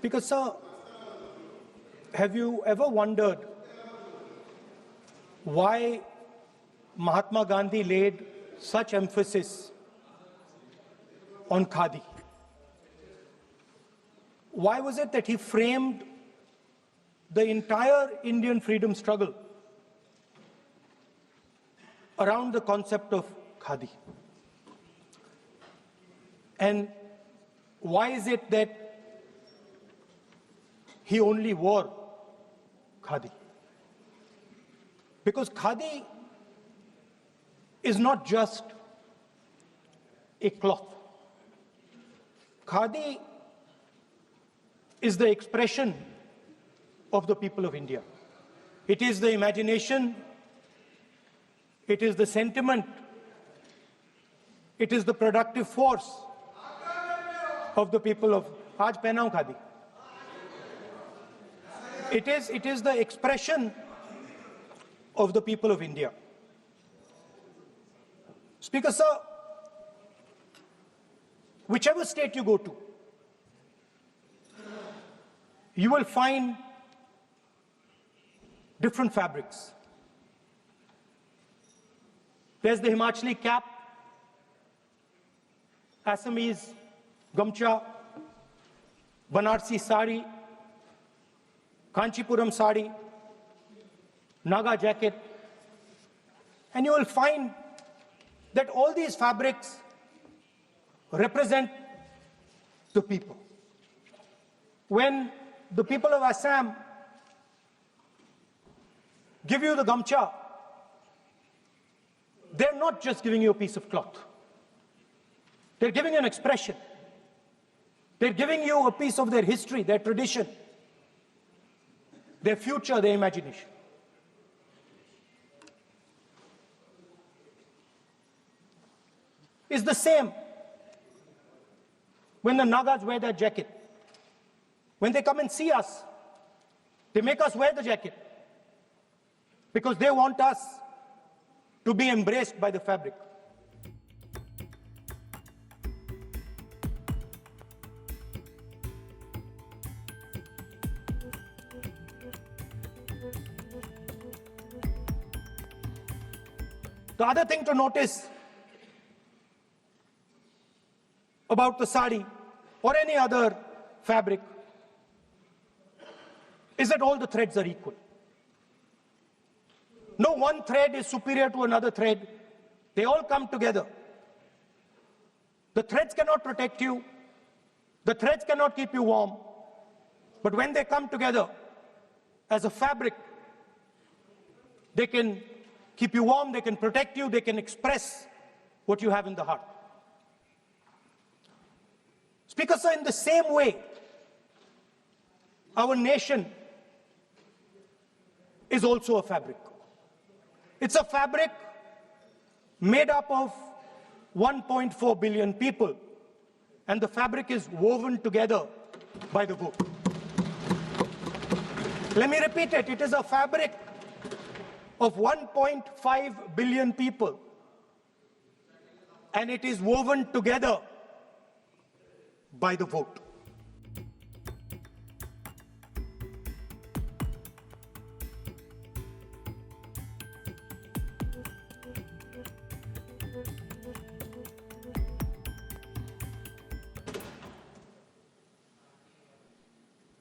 Speaker, sir, have you ever wondered why Mahatma Gandhi laid such emphasis on khadi? Why was it that he framed the entire Indian freedom struggle around the concept of khadi? And why is it that he only wore khadi? Because khadi is not just a cloth. Khadi is the expression of the people of India. It is the imagination, it is the sentiment, it is the productive force of the people of Aaj pehna hu khadi. It is the expression of the people of India. Speaker, sir, whichever state you go to, you will find different fabrics. There's the Himachali cap, Assamese gamcha, Banarsi sari, Kanchipuram sari, Naga jacket, and you will find that all these fabrics represent the people. When the people of Assam give you the gamcha, they're not just giving you a piece of cloth. They're giving you an expression. They're giving you a piece of their history, their tradition, their future, their imagination. It's the same when the Nagas wear their jacket. When they come and see us, they make us wear the jacket because they want us to be embraced by the fabric. The other thing to notice about the sari or any other fabric is that all the threads are equal. No one thread is superior to another thread. They all come together. The threads cannot protect you. The threads cannot keep you warm. But when they come together as a fabric, they can keep you warm, they can protect you, they can express what you have in the heart. Speaker, sir, in the same way, our nation is also a fabric. It's a fabric made up of 1.4 billion people, and the fabric is woven together by the vote. Let me repeat it. It is a fabric of 1.5 billion people, and it is woven together by the vote.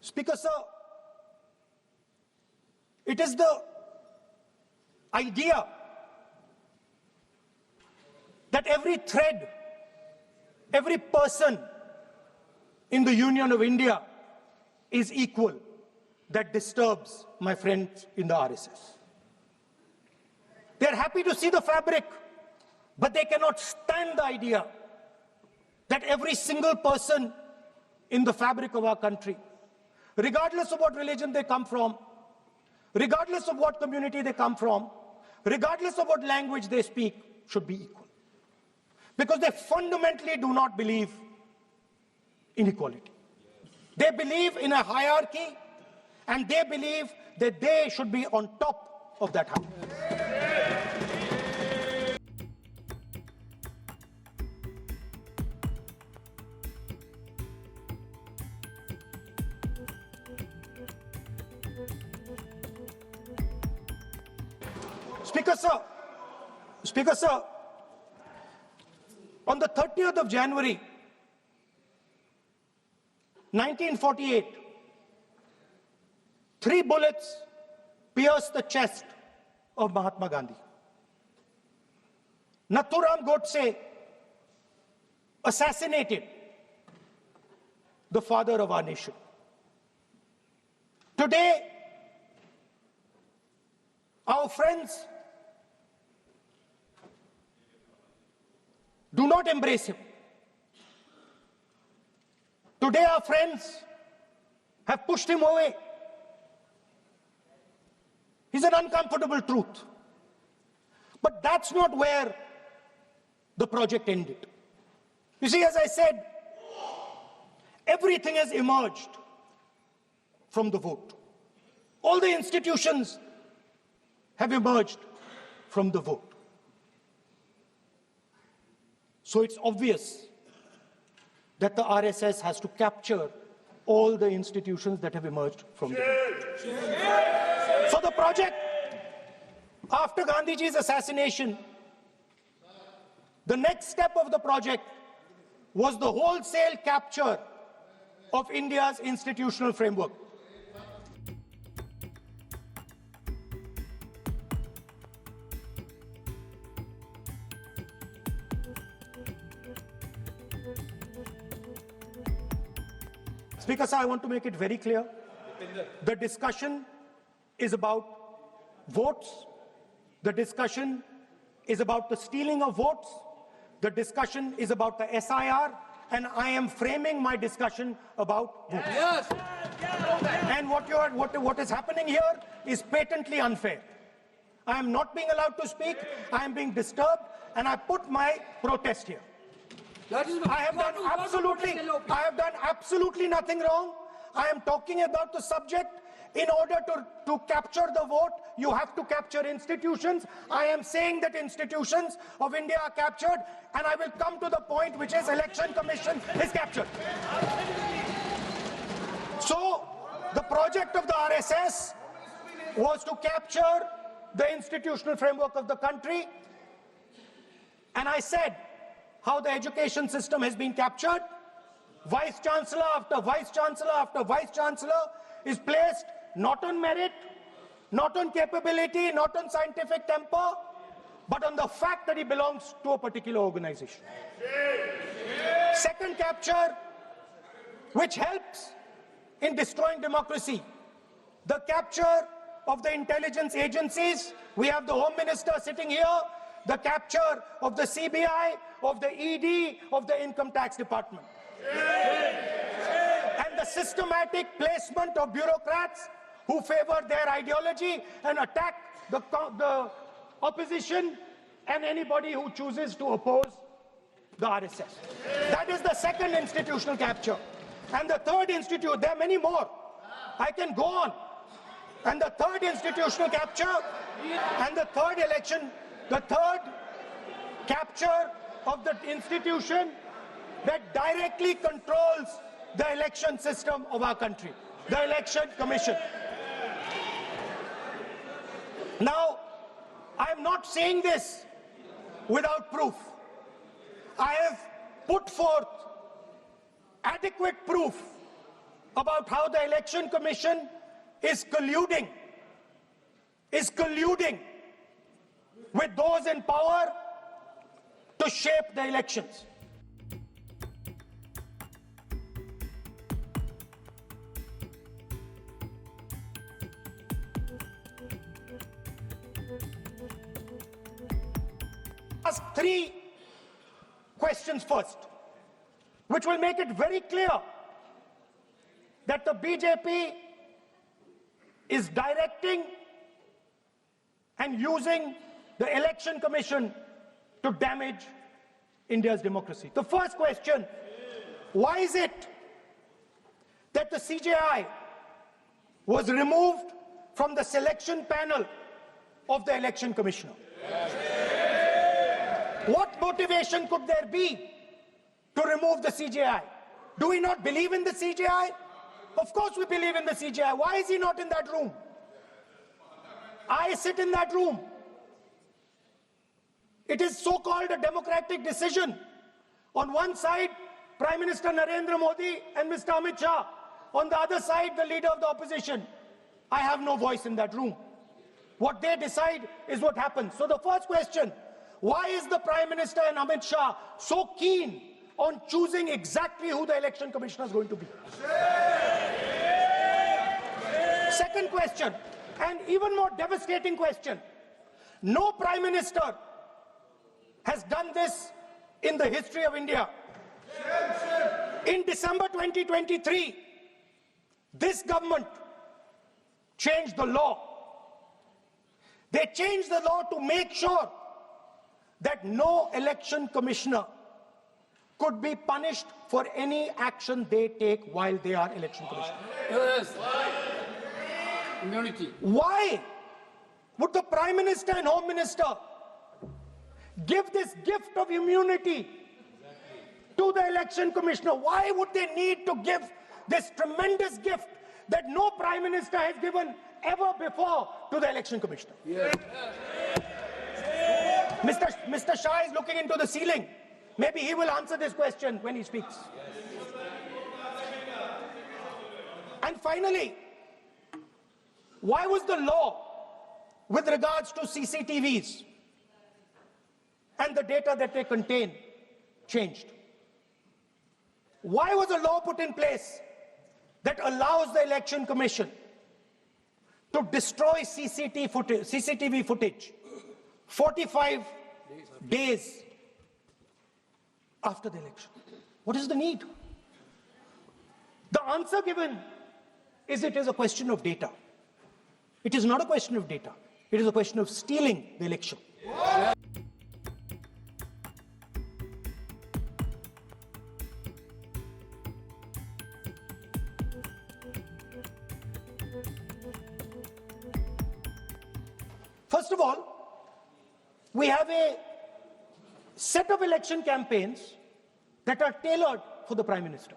Speaker, sir, it is the idea that every thread, every person in the Union of India is equal that disturbs my friends in the RSS. They're happy to see the fabric, but they cannot stand the idea that every single person in the fabric of our country, regardless of what religion they come from, regardless of what community they come from, regardless of what language they speak, should be equal. Because they fundamentally do not believe in equality. They believe in a hierarchy, and they believe that they should be on top of that hierarchy. Speaker Sir, on the 30th of January, 1948, 3 bullets pierced the chest of Mahatma Gandhi. Nathuram Godse assassinated the father of our nation. Today, our friends do not embrace him. Today, our friends have pushed him away. He's an uncomfortable truth. But that's not where the project ended. You see, as I said, everything has emerged from the vote. All the institutions have emerged from the vote. So it's obvious that the RSS has to capture all the institutions that have emerged from the vote. So the project, after Gandhiji's assassination, the next step of the project was the wholesale capture of India's institutional framework. Speaker Sir, I want to make it very clear. The discussion is about votes. The discussion is about the stealing of votes. The discussion is about the SIR. And I am framing my discussion about votes. Yes. And what is happening here is patently unfair. I am not being allowed to speak. I am being disturbed. And I put my protest here. I have done absolutely nothing wrong. I am talking about the subject. In order to capture the vote, you have to capture institutions. I am saying that institutions of India are captured, and I will come to the point, which is Election Commission is captured. So, the project of the RSS was to capture the institutional framework of the country, and I said how the education system has been captured. Vice Chancellor after Vice Chancellor after Vice Chancellor is placed not on merit, not on capability, not on scientific temper, but on the fact that he belongs to a particular organization. Second capture, which helps in destroying democracy, the capture of the intelligence agencies. We have the Home Minister sitting here. The capture of the CBI, of the ED, of the Income Tax Department. And the systematic placement of bureaucrats who favor their ideology and attack the opposition and anybody who chooses to oppose the RSS. That is the second institutional capture. And the third institute, there are many more. I can go on. And the third institutional capture and the third election, the third capture of the institution that directly controls the election system of our country, the Election Commission. Now, I am not saying this without proof. I have put forth adequate proof about how the Election Commission is colluding with those in power to shape the elections. Ask 3 questions first, which will make it very clear that the BJP is directing and using the Election Commission to damage India's democracy. The first question, why is it that the CJI was removed from the selection panel of the Election Commissioner? What motivation could there be to remove the CJI? Do we not believe in the CJI? Of course we believe in the CJI. Why is he not in that room? I sit in that room. It is so-called a democratic decision. On one side, Prime Minister Narendra Modi and Mr. Amit Shah. On the other side, the leader of the opposition. I have no voice in that room. What they decide is what happens. So the first question, why is the Prime Minister and Amit Shah so keen on choosing exactly who the election commissioner is going to be? Second question, and even more devastating question. No Prime Minister has done this in the history of India. In December 2023, this government changed the law. They changed the law to make sure that no election commissioner could be punished for any action they take while they are election commissioner. Yes. Immunity. Why would the Prime Minister and Home Minister give this gift of immunity to the election commissioner? Why would they need to give this tremendous gift that no Prime Minister has given ever before to the election commissioner? Yes. Mr. Shah is looking into the ceiling. Maybe he will answer this question when he speaks. And finally, why was the law with regards to CCTVs and the data that they contain changed? Why was a law put in place that allows the Election Commission to destroy CCTV footage 45 days after the election? What is the need? The answer given is it is a question of data. It is not a question of data. It is a question of stealing the election. First of all, we have a set of election campaigns that are tailored for the Prime Minister.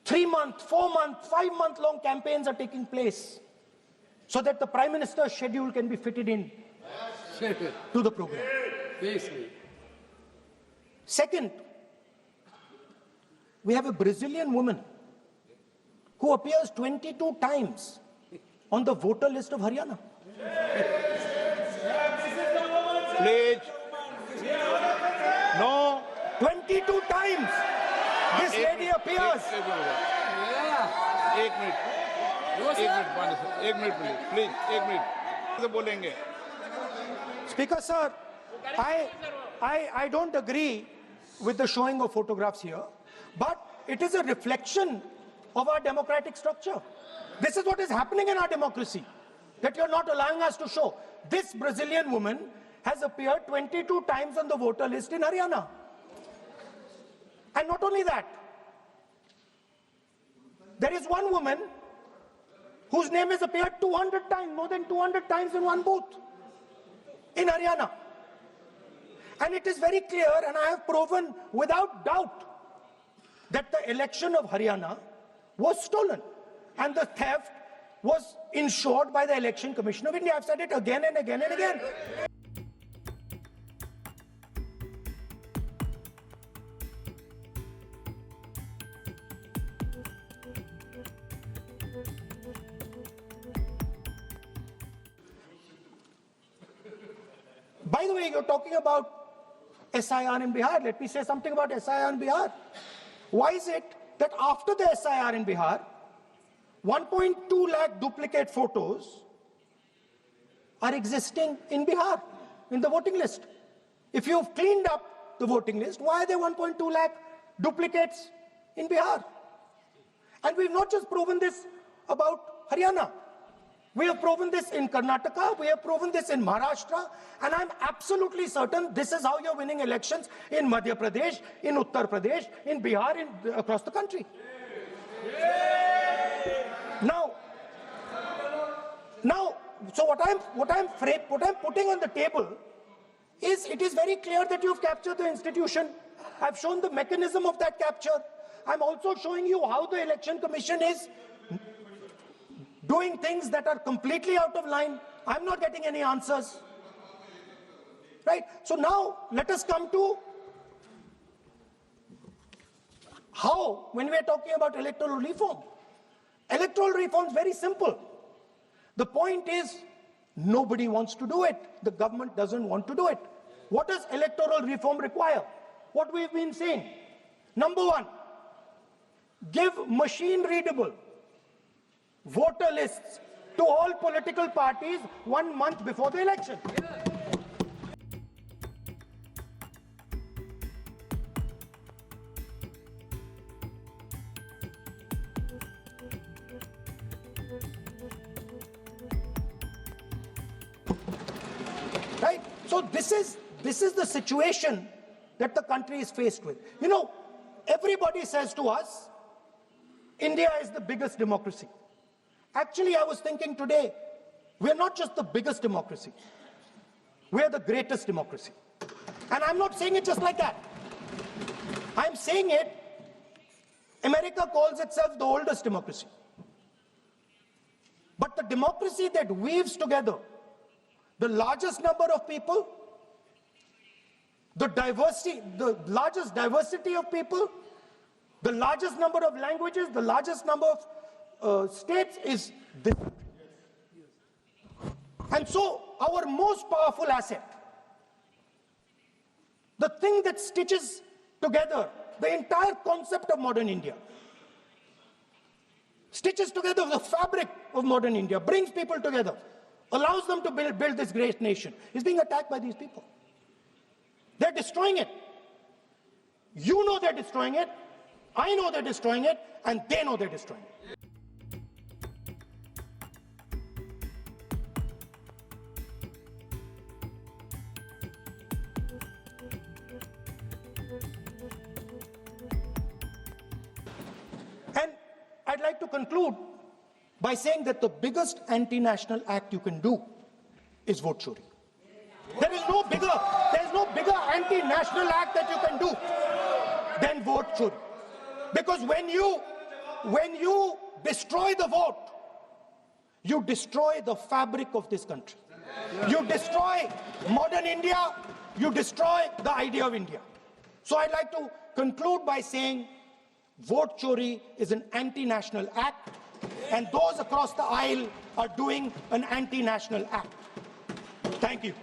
3-month, 4-month, 5-month long campaigns are taking place so that the Prime Minister's schedule can be fitted in to the program. Second, we have a Brazilian woman who appears 22 times on the voter list of Haryana. Please. No. 22 times this lady appears. एक minute please एक minute तो बोलेंगे. Speaker sir, I don't agree with the showing of photographs here, but it is a reflection of our democratic structure. This is what is happening in our democracy, that you're not allowing us to show. This Brazilian woman has appeared 22 times on the voter list in Haryana. And not only that, there is one woman whose name has appeared 200 times, more than 200 times in one booth in Haryana. And it is very clear, and I have proven without doubt, that the election of Haryana was stolen. And the theft was ensured by the Election Commission of India. I've said it again and again and again. By the way, you're talking about SIR in Bihar. Let me say something about SIR in Bihar. Why is it that after the SIR in Bihar, 1.2 lakh duplicate photos are existing in Bihar, in the voting list? If you've cleaned up the voting list, why are there 1.2 lakh duplicates in Bihar? And we've not just proven this about Haryana. We have proven this in Karnataka, we have proven this in Maharashtra, and I'm absolutely certain this is how you're winning elections in Madhya Pradesh, in Uttar Pradesh, in Bihar, across the country. Now, so what I'm putting on the table is, it is very clear that you've captured the institution. I've shown the mechanism of that capture. I'm also showing you how the Election Commission is doing things that are completely out of line. I'm not getting any answers. right? So now let us come to how, when we are talking about electoral reform. Electoral reform is very simple. The point is, nobody wants to do it. The government doesn't want to do it. What does electoral reform require? What we've been saying. Number one, give machine-readable voter lists to all political parties 1 month before the election. Right? So this is the situation that the country is faced with. You know, everybody says to us, India is the biggest democracy. Actually, I was thinking today, we're not just the biggest democracy. We're the greatest democracy. And I'm not saying it just like that. I'm saying it, America calls itself the oldest democracy. But the democracy that weaves together the largest number of people, the largest diversity of people, the largest number of languages, the largest number of states is this. And so our most powerful asset, the thing that stitches together the entire concept of modern India, stitches together the fabric of modern India, brings people together, allows them to build this great nation, is being attacked by these people. They're destroying it. You know they're destroying it. I know they're destroying it, and they know they're destroying it. And I'd like to conclude by saying that the biggest anti-national act you can do is vote chori. There is no bigger anti-national act that you can do than vote chori. Because when you destroy the vote, you destroy the fabric of this country. You destroy modern India, you destroy the idea of India. So I'd like to conclude by saying vote chori is an anti-national act, and those across the aisle are doing an anti-national act. Thank you.